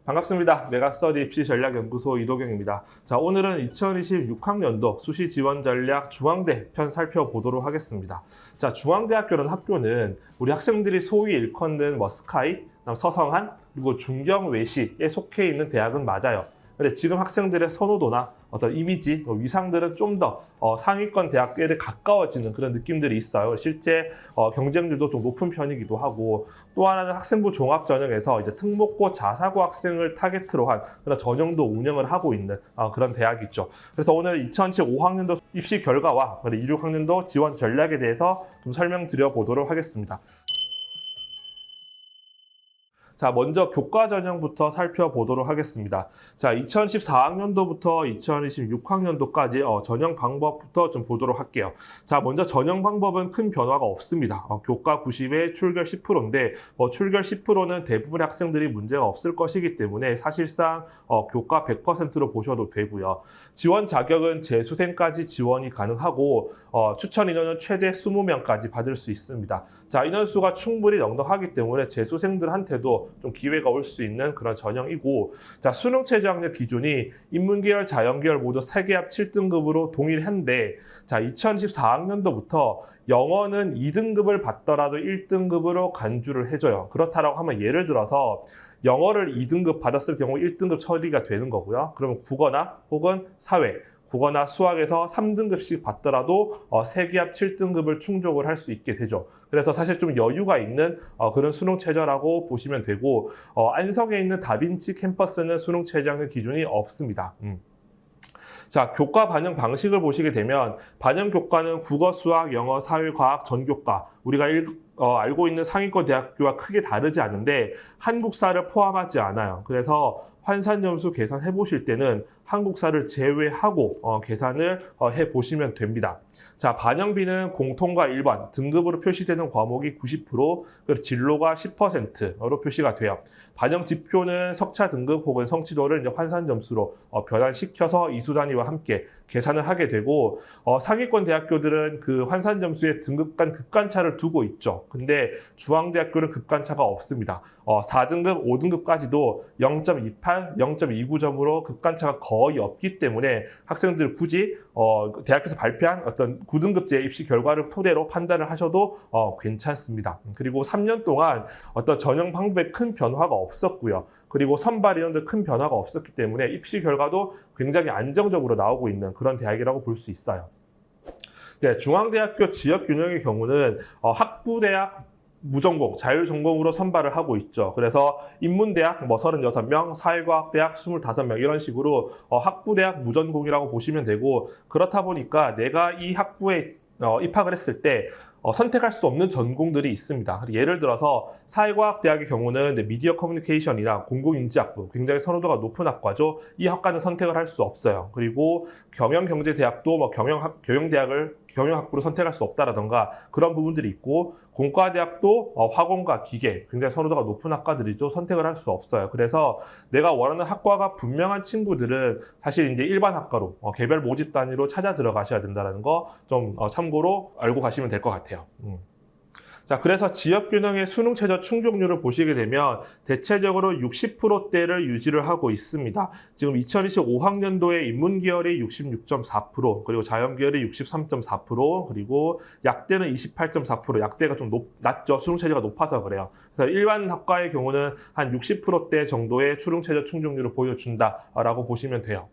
반갑습니다. 메가스터디 입시전략연구소 이도경입니다. 자, 오늘은 2026학년도 수시지원전략 중앙대 편 살펴보도록 하겠습니다. 자, 중앙대학교라는 학교는 우리 학생들이 소위 일컫는 스카이, 서성한, 그리고 중경외시에 속해 있는 대학은 맞아요. 근데 지금 학생들의 선호도나 어떤 이미지, 위상들은 좀 더 상위권 대학에 가까워지는 그런 느낌들이 있어요. 실제 경쟁률도 좀 높은 편이기도 하고, 또 하나는 학생부 종합전형에서 이제 특목고 자사고 학생을 타겟으로 한 그런 전형도 운영을 하고 있는 그런 대학이죠. 그래서 오늘 2025학년도 입시 결과와 26학년도 지원 전략에 대해서 좀 설명드려 보도록 하겠습니다. 자, 먼저 교과 전형부터 살펴보도록 하겠습니다. 자, 2014학년도부터 2026학년도까지 전형 방법부터 좀 보도록 할게요. 자, 먼저 전형 방법은 큰 변화가 없습니다. 교과 90에 출결 10%인데 출결 10%는 대부분의 학생들이 문제가 없을 것이기 때문에 사실상 교과 100%로 보셔도 되고요. 지원 자격은 재수생까지 지원이 가능하고 추천 인원은 최대 20명까지 받을 수 있습니다. 자, 인원수가 충분히 넉넉하기 때문에 재수생들한테도 좀 기회가 올 수 있는 그런 전형이고, 자, 수능 최저 학력 기준이 인문계열, 자연계열 모두 3개 합 7등급으로 동일한데, 자, 2014학년도부터 영어는 2등급을 받더라도 1등급으로 간주를 해줘요. 그렇다라고 하면 예를 들어서 영어를 2등급 받았을 경우 1등급 처리가 되는 거고요. 그러면 국어나 혹은 사회, 국어나 수학에서 3등급씩 받더라도 3개 합 7등급을 충족을 할 수 있게 되죠. 그래서 사실 좀 여유가 있는 그런 수능 최저라고 보시면 되고, 안성에 있는 다빈치 캠퍼스는 수능 최저학력 기준이 없습니다. 자, 교과 반영 방식을 보시게 되면 반영 교과는 국어, 수학, 영어, 사회, 과학, 전교과, 우리가 알고 있는 상위권 대학교와 크게 다르지 않은데 한국사를 포함하지 않아요. 그래서 환산 점수 계산해 보실 때는 한국사를 제외하고 계산을 해 보시면 됩니다. 자, 반영비는 공통과 일반, 등급으로 표시되는 과목이 90%, 그리고 진로가 10%로 표시가 돼요. 반영 지표는 석차 등급 혹은 성취도를 이제 환산 점수로 변환시켜서 이수 단위와 함께 계산을 하게 되고, 상위권 대학교들은 그 환산 점수에 등급 간 급간차를 두고 있죠. 근데 중앙대학교는 급간차가 없습니다. 4등급, 5등급까지도 0.28, 0.29점으로 급간차가 거의 없기 때문에 학생들 굳이 대학에서 발표한 어떤 9등급제 입시 결과를 토대로 판단을 하셔도 괜찮습니다. 그리고 3년 동안 어떤 전형 방법에 큰 변화가 없었고요. 그리고 선발 인원도 큰 변화가 없었기 때문에 입시 결과도 굉장히 안정적으로 나오고 있는 그런 대학이라고 볼 수 있어요. 네, 중앙대학교 지역균형의 경우는 학부대학 무전공, 자율전공으로 선발을 하고 있죠. 그래서 인문대학 36명, 사회과학대학 25명 이런 식으로 학부대학 무전공이라고 보시면 되고, 그렇다 보니까 내가 이 학부에 입학을 했을 때 선택할 수 없는 전공들이 있습니다. 예를 들어서 사회과학대학의 경우는 미디어 커뮤니케이션이나 공공인지학부, 굉장히 선호도가 높은 학과죠. 이 학과는 선택을 할 수 없어요. 그리고 경영경제대학도 경영학부로 선택할 수 없다라던가 그런 부분들이 있고, 공과대학도 화공과 기계, 굉장히 선호도가 높은 학과들이죠. 선택을 할 수 없어요. 그래서 내가 원하는 학과가 분명한 친구들은 사실 이제 일반 학과로 개별 모집 단위로 찾아 들어가셔야 된다는 거 좀 참고로 알고 가시면 될 것 같아요. 자, 그래서 지역균형의 수능 최저 충족률을 보시게 되면 대체적으로 60%대를 유지를 하고 있습니다. 지금 2025학년도에 인문계열이 66.4%, 그리고 자연계열이 63.4%, 그리고 약대는 28.4%, 약대가 좀 낮죠. 수능 최저가 높아서 그래요. 그래서 일반 학과의 경우는 한 60%대 정도의 수능 최저 충족률을 보여준다라고 보시면 돼요.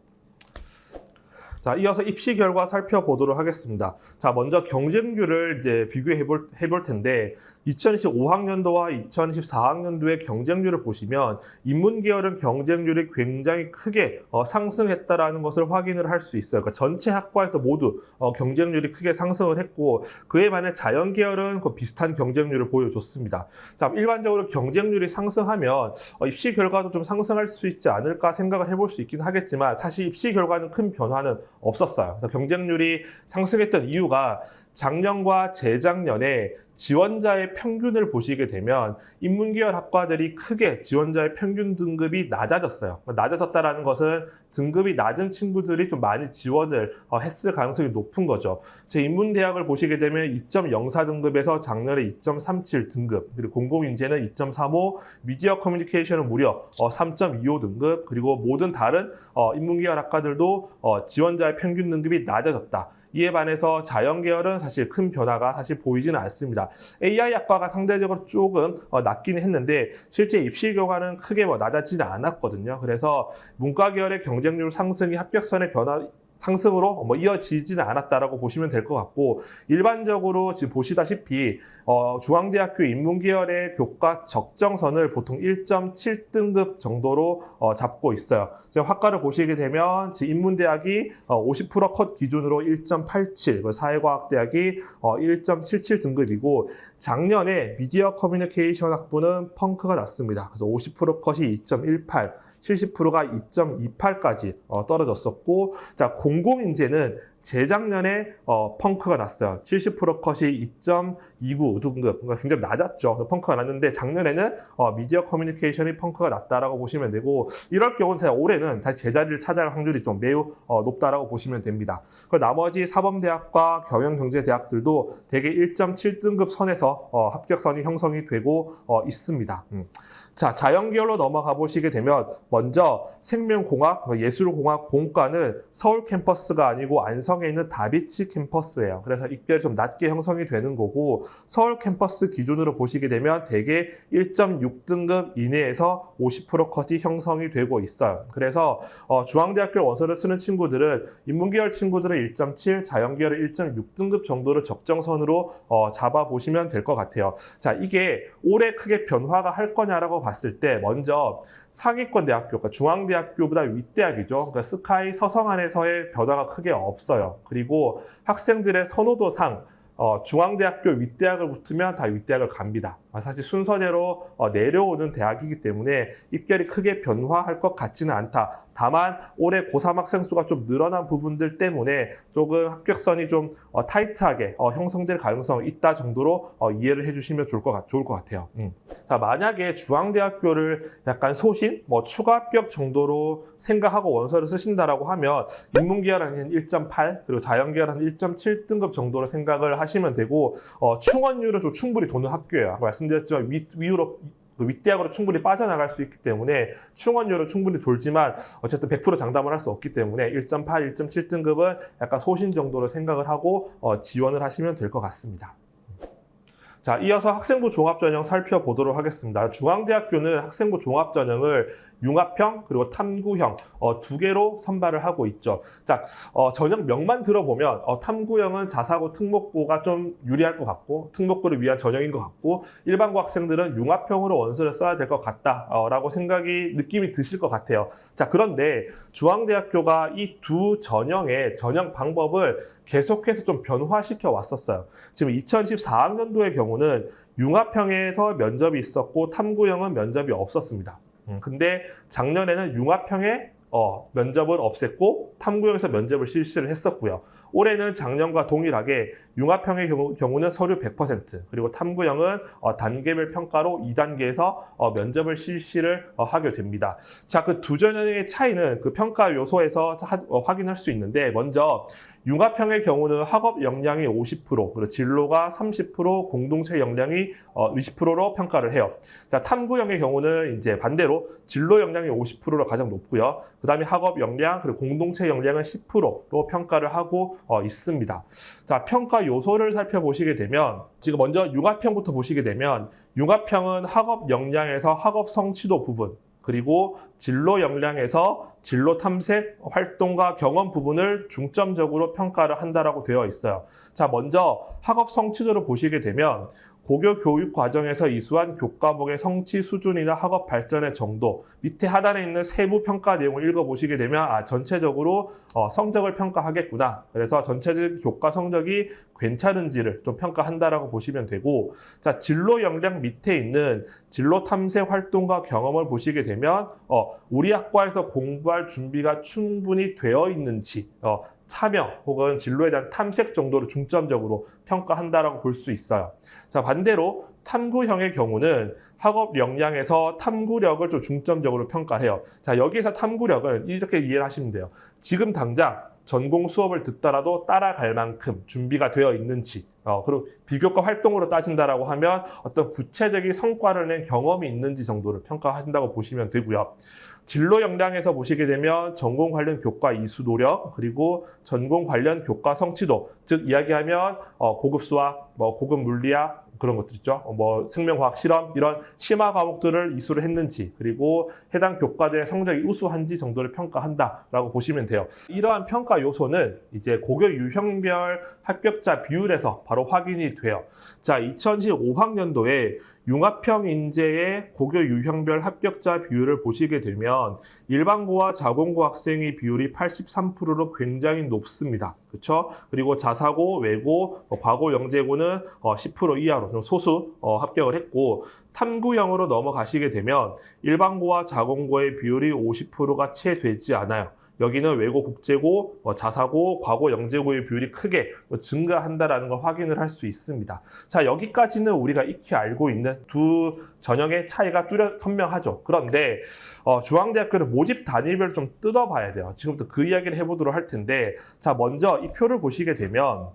자, 이어서 입시 결과 살펴보도록 하겠습니다. 자, 먼저 경쟁률을 이제 비교해 볼 텐데, 2025학년도와 2024학년도의 경쟁률을 보시면 인문계열은 경쟁률이 굉장히 크게 상승했다라는 것을 확인을 할 수 있어요. 그러니까 전체 학과에서 모두 경쟁률이 크게 상승을 했고, 그에 반해 자연계열은 비슷한 경쟁률을 보여줬습니다. 자, 일반적으로 경쟁률이 상승하면 입시 결과도 좀 상승할 수 있지 않을까 생각을 해볼 수 있긴 하겠지만, 사실 입시 결과는 큰 변화는 없었어요. 그래서 경쟁률이 상승했던 이유가 작년과 재작년에 지원자의 평균을 보시게 되면 인문계열 학과들이 크게 지원자의 평균 등급이 낮아졌어요. 낮아졌다는 것은 등급이 낮은 친구들이 좀 많이 지원을 했을 가능성이 높은 거죠. 제 인문대학을 보시게 되면 2.04 등급에서 작년에 2.37 등급, 그리고 공공인재는 2.35, 미디어 커뮤니케이션은 무려 3.25 등급, 그리고 모든 다른 인문계열 학과들도 지원자의 평균 등급이 낮아졌다. 이에 반해서 자연계열은 사실 큰 변화가 사실 보이지는 않습니다. AI 학과가 상대적으로 조금 낮기는 했는데 실제 입시 결과는 크게 낮아지지 않았거든요. 그래서 문과계열의 경쟁률 상승이 합격선의 변화 상승으로 이어지지는 않았다라고 보시면 될 것 같고, 일반적으로 지금 보시다시피 중앙대학교 인문계열의 교과 적정선을 보통 1.7등급 정도로 잡고 있어요. 지금 학과를 보시게 되면 지금 인문대학이 50% 컷 기준으로 1.87, 사회과학대학이 1.77 등급이고, 작년에 미디어 커뮤니케이션 학부는 펑크가 났습니다. 그래서 50% 컷이 2.18, 70%가 2.28까지 떨어졌었고, 자, 공공인재는 재작년에 펑크가 났어요. 70% 컷이 2.29 등급, 그러니까 굉장히 낮았죠. 펑크가 났는데 작년에는 미디어 커뮤니케이션이 펑크가 났다라고 보시면 되고, 이럴 경우는 올해는 다시 제자리를 차지할 확률이 좀 매우 높다라고 보시면 됩니다. 그 나머지 사범대학과 경영경제대학들도 대개 1.7등급 선에서 합격선이 형성이 되고 있습니다. 자, 자연계열로 넘어가 보시게 되면 먼저 생명공학, 예술공학, 공과는 서울 캠퍼스가 아니고 안성에 있는 다비치 캠퍼스예요. 그래서 입결이 좀 낮게 형성이 되는 거고, 서울 캠퍼스 기준으로 보시게 되면 대개 1.6등급 이내에서 50% 컷이 형성이 되고 있어요. 그래서 중앙대학교 원서를 쓰는 친구들은 인문계열 친구들은 1.7, 자연계열은 1.6등급 정도를 적정선으로 잡아보시면 될 것 같아요. 자, 이게 올해 크게 변화가 할 거냐라고 봤을 때 먼저 상위권 대학교, 그러니까 중앙대학교보다 윗대학이죠. 그러니까 스카이 서성안에서의 변화가 크게 없어요. 그리고 학생들의 선호도상 중앙대학교 윗대학을 붙으면 다 윗대학을 갑니다. 사실 순서대로 내려오는 대학이기 때문에 입결이 크게 변화할 것 같지는 않다. 다만 올해 고3 학생 수가 좀 늘어난 부분들 때문에 조금 합격선이 좀 타이트하게 형성될 가능성이 있다 정도로 이해를 해주시면 좋을 것 같아요. 자, 만약에 중앙대학교를 약간 소신, 추가 합격 정도로 생각하고 원서를 쓰신다라고 하면 인문계열 한 1.8, 그리고 자연계열 한 1.7등급 정도로 생각을 하시면 되고, 충원율은 좀 충분히 도는 학교예요. 말씀드렸지만 윗대학으로 충분히 빠져나갈 수 있기 때문에 충원율은 충분히 돌지만 어쨌든 100% 장담을 할 수 없기 때문에 1.8, 1.7등급은 약간 소신 정도로 생각을 하고 지원을 하시면 될 것 같습니다. 자, 이어서 학생부 종합전형 살펴보도록 하겠습니다. 중앙대학교는 학생부 종합전형을 융합형 그리고 탐구형 두 개로 선발을 하고 있죠. 자, 전형명만 들어보면 탐구형은 자사고 특목고가 좀 유리할 것 같고, 특목고를 위한 전형인 것 같고, 일반고 학생들은 융합형으로 원서를 써야 될 것 같다라고 느낌이 드실 것 같아요. 자, 그런데 중앙대학교가 이 두 전형의 전형 방법을 계속해서 좀 변화시켜 왔었어요. 지금 2014학년도의 경우는 융합형에서 면접이 있었고 탐구형은 면접이 없었습니다. 근데 작년에는 융합형에 면접을 없앴고 탐구형에서 면접을 실시를 했었고요. 올해는 작년과 동일하게 융합형의 경우는 서류 100%, 그리고 탐구형은 단계별 평가로 2단계에서 면접을 실시를 하게 됩니다. 자, 그 두 전형의 차이는 그 평가 요소에서 확인할 수 있는데, 먼저 융합형의 경우는 학업 역량이 50%, 그리고 진로가 30%, 공동체 역량이 20%로 평가를 해요. 자, 탐구형의 경우는 이제 반대로 진로 역량이 50%로 가장 높고요. 그 다음에 학업 역량, 그리고 공동체 역량은 10%로 평가를 하고 있습니다. 자, 평가 요소를 살펴보시게 되면, 지금 먼저 융합형부터 보시게 되면, 융합형은 학업 역량에서 학업 성취도 부분, 그리고 진로 역량에서 진로 탐색, 활동과 경험 부분을 중점적으로 평가를 한다라고 되어 있어요. 자, 먼저 학업 성취도를 보시게 되면 고교 교육 과정에서 이수한 교과목의 성취 수준이나 학업 발전의 정도, 밑에 하단에 있는 세부 평가 내용을 읽어보시게 되면 전체적으로 성적을 평가하겠구나. 그래서 전체적인 교과 성적이 괜찮은지를 좀 평가한다라고 보시면 되고, 자, 진로 역량 밑에 있는 진로 탐색 활동과 경험을 보시게 되면 우리 학과에서 공부할 준비가 충분히 되어 있는지, 참여 혹은 진로에 대한 탐색 정도를 중점적으로 평가한다라고 볼 수 있어요. 자, 반대로 탐구형의 경우는 학업 역량에서 탐구력을 좀 중점적으로 평가해요. 자, 여기에서 탐구력은 이렇게 이해를 하시면 돼요. 지금 당장 전공 수업을 듣더라도 따라갈 만큼 준비가 되어 있는지, 그리고 비교과 활동으로 따진다라고 하면 어떤 구체적인 성과를 낸 경험이 있는지 정도를 평가한다고 보시면 되고요. 진로 역량에서 보시게 되면 전공 관련 교과 이수 노력, 그리고 전공 관련 교과 성취도, 즉 이야기하면 고급 수학, 고급 물리학 그런 것들 있죠. 생명과학 실험 이런 심화 과목들을 이수를 했는지, 그리고 해당 교과들의 성적이 우수한지 정도를 평가한다라고 보시면 돼요. 이러한 평가 요소는 이제 고교 유형별 합격자 비율에서 바로 확인이 돼요. 자, 2015학년도에 융합형 인재의 고교 유형별 합격자 비율을 보시게 되면 일반고와 자공고 학생의 비율이 83%로 굉장히 높습니다. 그렇죠? 그리고 자사고, 외고, 과고, 영재고는 10% 이하로 좀 소수 합격을 했고, 탐구형으로 넘어가시게 되면 일반고와 자공고의 비율이 50%가 채 되지 않아요. 여기는 외고, 국제고, 자사고, 과고, 영재고의 비율이 크게 증가한다라는 걸 확인을 할 수 있습니다. 자, 여기까지는 우리가 익히 알고 있는 두 전형의 차이가 선명하죠. 그런데 중앙대학교를 모집 단위별로 좀 뜯어봐야 돼요. 지금부터 그 이야기를 해보도록 할 텐데, 자, 먼저 이 표를 보시게 되면,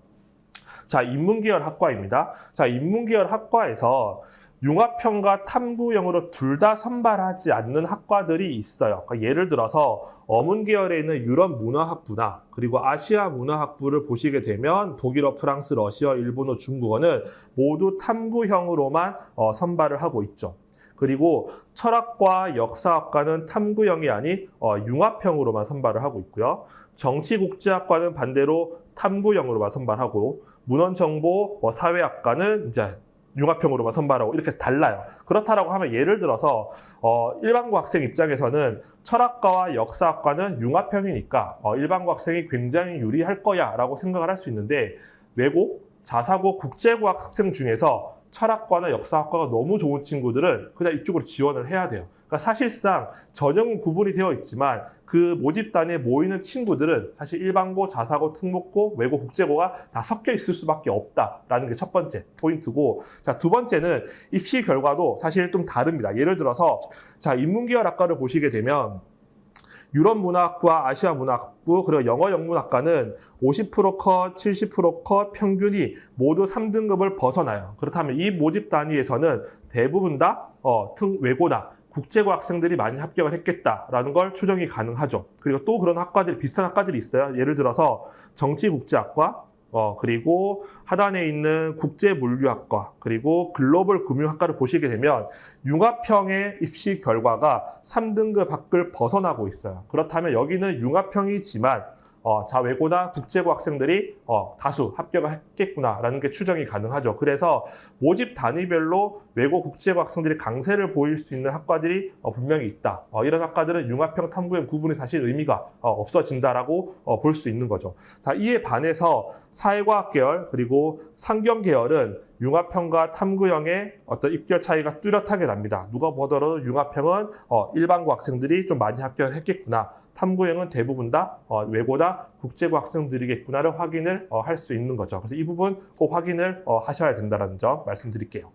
자, 인문계열 학과입니다. 자, 인문계열 학과에서 융합형과 탐구형으로 둘 다 선발하지 않는 학과들이 있어요. 그러니까 예를 들어서 어문계열에 있는 유럽 문화학부나 그리고 아시아 문화학부를 보시게 되면 독일어, 프랑스, 러시아, 일본어, 중국어는 모두 탐구형으로만 선발을 하고 있죠. 그리고 철학과 역사학과는 탐구형이 아닌 융합형으로만 선발을 하고 있고요. 정치국제학과는 반대로 탐구형으로만 선발하고, 문헌정보, 사회학과는 이제 융합형으로만 선발하고 이렇게 달라요. 그렇다라고 하면 예를 들어서 일반고 학생 입장에서는 철학과와 역사학과는 융합형이니까 일반고 학생이 굉장히 유리할 거야 라고 생각을 할 수 있는데, 외고, 자사고, 국제고 학생 중에서 철학과나 역사학과가 너무 좋은 친구들은 그냥 이쪽으로 지원을 해야 돼요. 그러니까 사실상 전형은 구분이 되어 있지만 그 모집단에 모이는 친구들은 사실 일반고, 자사고, 특목고, 외고, 국제고가 다 섞여 있을 수밖에 없다라는 게 첫 번째 포인트고, 자, 두 번째는 입시 결과도 사실 좀 다릅니다. 예를 들어서 자, 인문계열 학과를 보시게 되면 유럽 문화학부와 아시아 문화학부, 그리고 영어 영문학과는 50% 컷, 70% 컷 평균이 모두 3등급을 벗어나요. 그렇다면 이 모집 단위에서는 대부분 다 외고나 국제고 학생들이 많이 합격을 했겠다라는 걸 추정이 가능하죠. 그리고 또 그런 학과들이, 비슷한 학과들이 있어요. 예를 들어서 정치국제학과, 그리고 하단에 있는 국제물류학과, 그리고 글로벌 금융학과를 보시게 되면 융합형의 입시 결과가 3등급 밖을 벗어나고 있어요. 그렇다면 여기는 융합형이지만 외고나 국제고 학생들이 다수 합격을 했겠구나라는 게 추정이 가능하죠. 그래서 모집 단위별로 외고, 국제고 학생들이 강세를 보일 수 있는 학과들이 분명히 있다. 이런 학과들은 융합형, 탐구형 구분이 사실 의미가 없어진다라고 볼 수 있는 거죠. 자, 이에 반해서 사회과학 계열 그리고 상경 계열은 융합형과 탐구형의 어떤 입결 차이가 뚜렷하게 납니다. 누가 보더라도 융합형은 일반고 학생들이 좀 많이 합격을 했겠구나. 탐구형은 대부분 다 외고나 국제고 학생들이겠구나를 확인을 할 수 있는 거죠. 그래서 이 부분 꼭 확인을 하셔야 된다는 점 말씀드릴게요.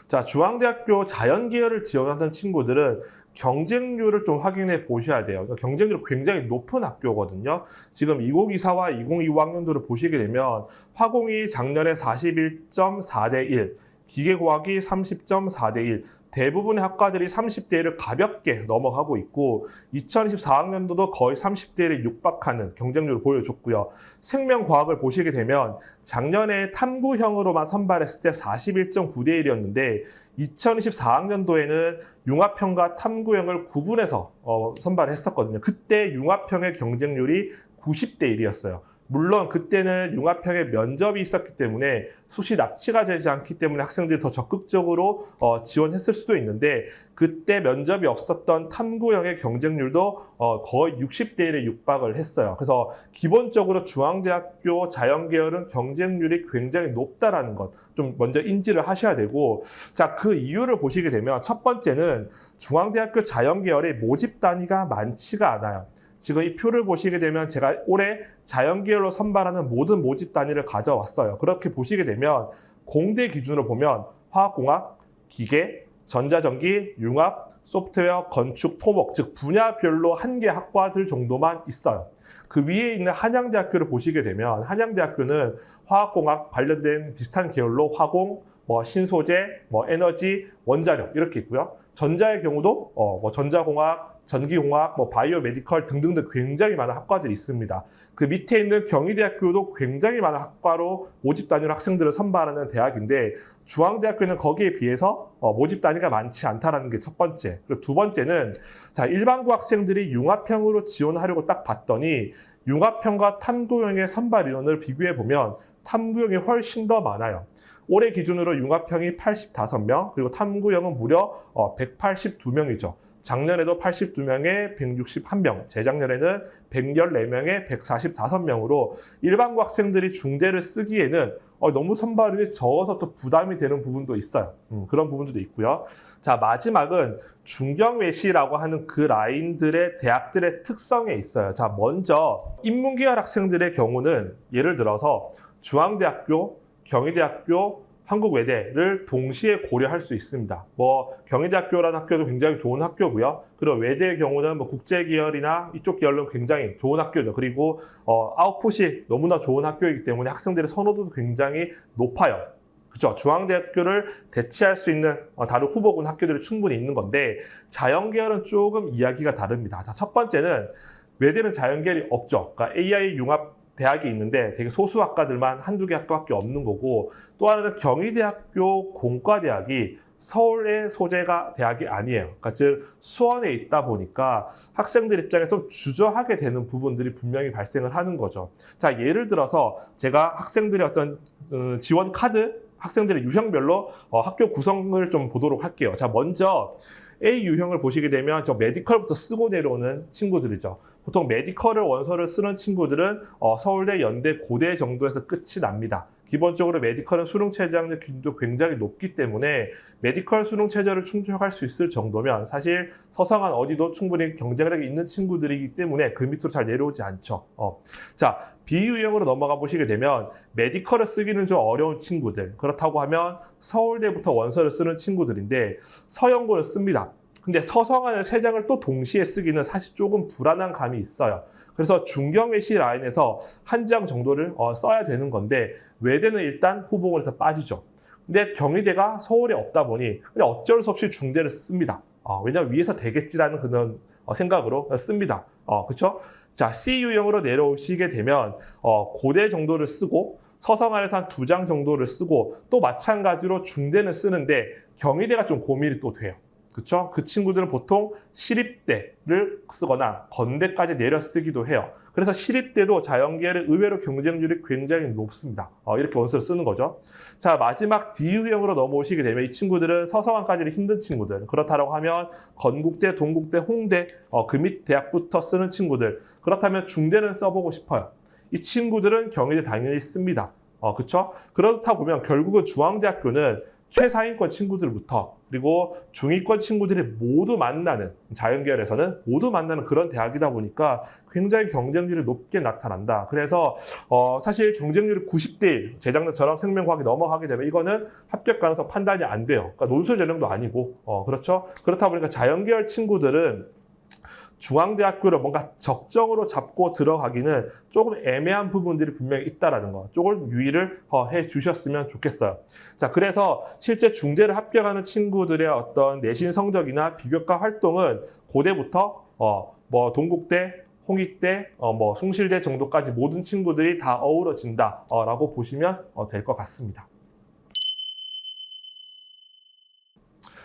자, 중앙대학교 자연계열을 지원하던 친구들은 경쟁률을 좀 확인해 보셔야 돼요. 그러니까 경쟁률이 굉장히 높은 학교거든요. 지금 2024와 2025학년도를 보시게 되면 화공이 작년에 41.4대 1, 기계공학이 30.4대 1, 대부분의 학과들이 30대 1을 가볍게 넘어가고 있고 2024학년도도 거의 30대 1에 육박하는 경쟁률을 보여줬고요. 생명과학을 보시게 되면 작년에 탐구형으로만 선발했을 때 41.9대 1이었는데 2024학년도에는 융합형과 탐구형을 구분해서 선발했었거든요. 그때 융합형의 경쟁률이 90대 1이었어요. 물론 그때는 융합형의 면접이 있었기 때문에 수시 납치가 되지 않기 때문에 학생들이 더 적극적으로 지원했을 수도 있는데, 그때 면접이 없었던 탐구형의 경쟁률도 거의 60대 1에 육박을 했어요. 그래서 기본적으로 중앙대학교 자연계열은 경쟁률이 굉장히 높다라는 것 좀 먼저 인지를 하셔야 되고, 자, 그 이유를 보시게 되면 첫 번째는 중앙대학교 자연계열의 모집 단위가 많지가 않아요. 지금 이 표를 보시게 되면 제가 올해 자연계열로 선발하는 모든 모집 단위를 가져왔어요. 그렇게 보시게 되면 공대 기준으로 보면 화학공학, 기계, 전자전기, 융합, 소프트웨어, 건축, 토목, 즉 분야별로 한 개 학과들 정도만 있어요. 그 위에 있는 한양대학교를 보시게 되면 한양대학교는 화학공학 관련된 비슷한 계열로 화공, 신소재, 에너지, 원자력 이렇게 있고요. 전자의 경우도 전자공학, 전기공학, 바이오메디컬 등등등 굉장히 많은 학과들이 있습니다. 그 밑에 있는 경희대학교도 굉장히 많은 학과로 모집 단위로 학생들을 선발하는 대학인데 중앙대학교는 거기에 비해서 모집 단위가 많지 않다는 게 첫 번째. 그리고 두 번째는 자, 일반고 학생들이 융합형으로 지원하려고 딱 봤더니 융합형과 탐구형의 선발 인원을 비교해 보면 탐구형이 훨씬 더 많아요. 올해 기준으로 융합형이 85명, 그리고 탐구형은 무려 182명이죠. 작년에도 82명에 161명, 재작년에는 114명에 145명으로 일반고 학생들이 중대를 쓰기에는 너무 선발이 적어서 또 부담이 되는 부분도 있어요. 그런 부분도 있고요. 자, 마지막은 중경외시라고 하는 그 라인들의 대학들의 특성에 있어요. 자, 먼저 인문계열 학생들의 경우는 예를 들어서 중앙대학교, 경희대학교, 한국외대를 동시에 고려할 수 있습니다. 경희대학교라는 학교도 굉장히 좋은 학교고요. 그리고 외대의 경우는 국제계열이나 이쪽 계열은 굉장히 좋은 학교죠. 그리고 아웃풋이 너무나 좋은 학교이기 때문에 학생들의 선호도도 굉장히 높아요. 그렇죠. 중앙대학교를 대체할 수 있는 다른 후보군 학교들이 충분히 있는 건데 자연계열은 조금 이야기가 다릅니다. 자, 첫 번째는 외대는 자연계열이 없죠. 그러니까 AI 융합 대학이 있는데 되게 소수 학과들만 한두 개 학과밖에 없는 거고 또 하나는 경희대학교 공과대학이 서울의 소재가 대학이 아니에요. 그러니까 즉 수원에 있다 보니까 학생들 입장에서 좀 주저하게 되는 부분들이 분명히 발생을 하는 거죠. 자, 예를 들어서 제가 학생들의 어떤 지원 카드, 학생들의 유형별로 학교 구성을 좀 보도록 할게요. 자, 먼저 A 유형을 보시게 되면 저 메디컬부터 쓰고 내려오는 친구들이죠. 보통 메디컬을 원서를 쓰는 친구들은 서울대, 연대, 고대 정도에서 끝이 납니다. 기본적으로 메디컬은 수능 최저학력 기준도 굉장히 높기 때문에 메디컬 수능 최저를 충족할 수 있을 정도면 사실 서성한 어디도 충분히 경쟁력이 있는 친구들이기 때문에 그 밑으로 잘 내려오지 않죠. 자, B 유형으로 넘어가 보시게 되면 메디컬을 쓰기는 좀 어려운 친구들, 그렇다고 하면 서울대부터 원서를 쓰는 친구들인데 서영고를 씁니다. 근데 서성한을 3장을 또 동시에 쓰기는 사실 조금 불안한 감이 있어요. 그래서 중경외시 라인에서 한 장 정도를 써야 되는 건데 외대는 일단 후보군에서 빠지죠. 근데 경희대가 서울에 없다 보니 그냥 어쩔 수 없이 중대를 씁니다. 왜냐면 위에서 되겠지라는 그런 생각으로 씁니다. 그렇죠? 자, C 유형으로 내려오시게 되면 고대 정도를 쓰고 서성한에서 한 2장 정도를 쓰고 또 마찬가지로 중대는 쓰는데 경희대가 좀 고민이 또 돼요. 그렇죠? 그 친구들은 보통 시립대를 쓰거나 건대까지 내려 쓰기도 해요. 그래서 시립대도 자연계열의 의외로 경쟁률이 굉장히 높습니다. 이렇게 원서를 쓰는 거죠. 자, 마지막 D 유형으로 넘어오시게 되면 이 친구들은 서성한까지는 힘든 친구들. 그렇다고 하면 건국대, 동국대, 홍대 그 밑 대학부터 쓰는 친구들. 그렇다면 중대는 써보고 싶어요. 이 친구들은 경희대 당연히 씁니다. 그렇죠? 그렇다 보면 결국은 중앙대학교는 최상위권 친구들부터 그리고 중위권 친구들이 모두 만나는 자연계열에서는 모두 만나는 그런 대학이다 보니까 굉장히 경쟁률이 높게 나타난다. 그래서 사실 경쟁률이 90대 1, 재작년처럼 생명과학이 넘어가게 되면 이거는 합격 가능성 판단이 안 돼요. 그러니까 논술 전형도 아니고 그렇죠. 그렇다 보니까 자연계열 친구들은 중앙대학교를 뭔가 적정으로 잡고 들어가기는 조금 애매한 부분들이 분명히 있다는 거. 조금 유의를 해 주셨으면 좋겠어요. 자, 그래서 실제 중대를 합격하는 친구들의 어떤 내신 성적이나 비교과 활동은 고대부터 동국대, 홍익대, 숭실대 정도까지 모든 친구들이 다 어우러진다라고 보시면 될 것 같습니다.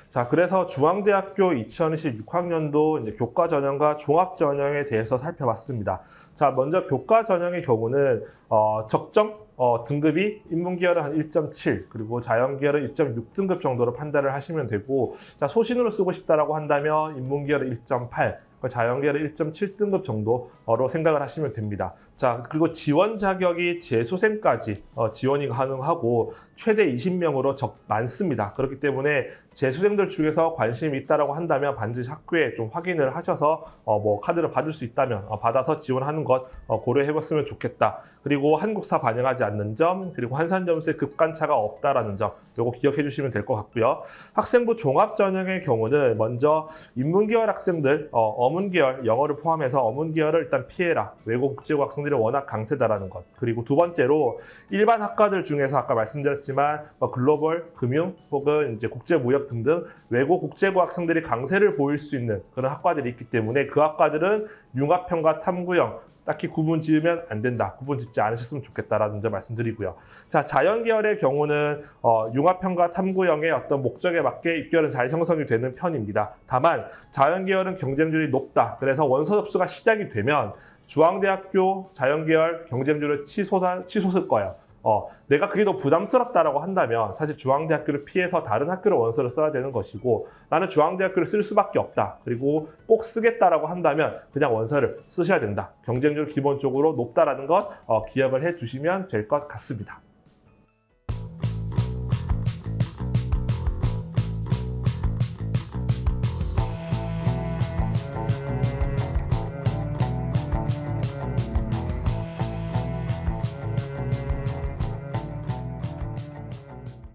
자, 그래서 중앙대학교 2026학년도 이제 교과 전형과 종합 전형에 대해서 살펴봤습니다. 자, 먼저 교과 전형의 경우는 적정 등급이 인문계열은 한 1.7 그리고 자연계열은 1.6등급 정도로 판단을 하시면 되고, 자, 소신으로 쓰고 싶다라고 한다면 인문계열은 1.8 자연계열은 1.7등급 정도로 생각을 하시면 됩니다. 자, 그리고 지원 자격이 재수생까지 지원이 가능하고 최대 20명으로 많습니다. 그렇기 때문에 재수생들 중에서 관심이 있다라고 한다면 반드시 학교에 좀 확인을 하셔서 뭐 카드를 받을 수 있다면 받아서 지원하는 것 고려해봤으면 좋겠다. 그리고 한국사 반영하지 않는 점, 그리고 한산점수에 급간차가 없다라는 점, 요거 기억해 주시면 될 것 같고요. 학생부 종합전형의 경우는 먼저 인문계열 학생들, 어문계열, 영어를 포함해서 어문계열을 일단 피해라. 외국 국제고 학생들이 워낙 강세다라는 것. 그리고 두 번째로 일반 학과들 중에서 아까 말씀드렸지만 글로벌, 금융, 혹은 이제 국제무역 등등 외국 국제고 학생들이 강세를 보일 수 있는 그런 학과들이 있기 때문에 그 학과들은 융합형과 탐구형 딱히 구분 지으면 안 된다. 구분 짓지 않으셨으면 좋겠다라는 점 말씀드리고요. 자, 자연계열의 경우는 융합형과 탐구형의 어떤 목적에 맞게 입결은 잘 형성이 되는 편입니다. 다만 자연계열은 경쟁률이 높다. 그래서 원서 접수가 시작이 되면 중앙대학교 자연계열 경쟁률을 치솟을 거예요. 내가 그게 더 부담스럽다라고 한다면 사실 중앙대학교를 피해서 다른 학교를 원서를 써야 되는 것이고 나는 중앙대학교를 쓸 수밖에 없다. 그리고 꼭 쓰겠다라고 한다면 그냥 원서를 쓰셔야 된다. 경쟁률 기본적으로 높다라는 것 기억을 해주시면 될 것 같습니다.